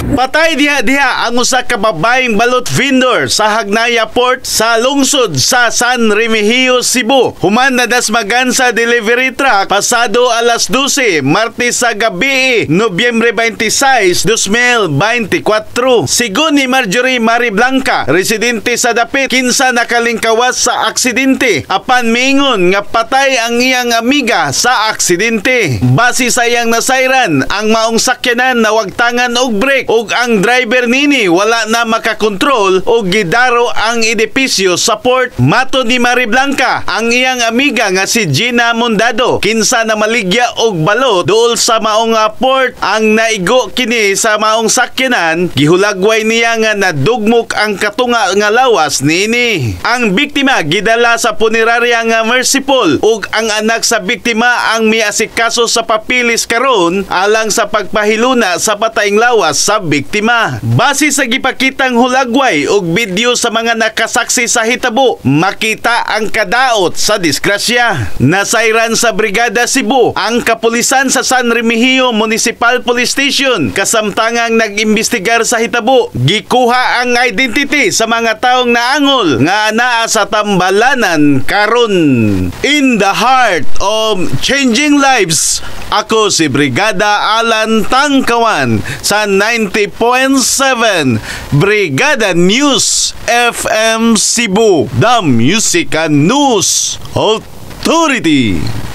Patay diha ang usa ka babaeng balot vendor sa Hagnaya Port sa lungsod sa San Remigio, Cebu. Human na dasmagan sa delivery truck pasado alas 12 Martes sa gabi, Nobyembre 26, 2024. Sigon ni Marjorie Mari Blanca, residente sa dapit, kinsa nakalingkawas sa aksidente apan mingon nga patay ang iyang amiga sa aksidente. Base sa iyang nasayran, ang maong sakyanan na wagtangan og brake ug ang driver nini wala na makakontrol o gidaro ang edipisyo sa port. Mato ni Mari Blanca, ang iyang amiga nga si Gina Mondado, kinsa na maligya og balot duol sa maong port, ang naigo kini sa maong sakyanan, gihulagway niya nga nadugmok ang katunga nga lawas nini. Ang biktima gidala sa punerarya nga Merciful ug ang anak sa biktima ang miasikaso sa papilis karon alang sa pagpahiluna sa patayng lawas sa biktima. Base sa gipakitang hulagway ug video sa mga nakasaksi sa hitabo, makita ang kadaot sa disgrasya. Nasayran sa Brigada Cebu ang kapulisan sa San Remigio Municipal Police Station kasamtangang nag-imbestigar sa hitabo. Gikuha ang identity sa mga taong naangol nga anaa sa tambalanan karon. In the heart of changing lives, ako si Brigada Alan Tangkawan sa 90.7 Brigada News FM Cebu, the Music and News Authority.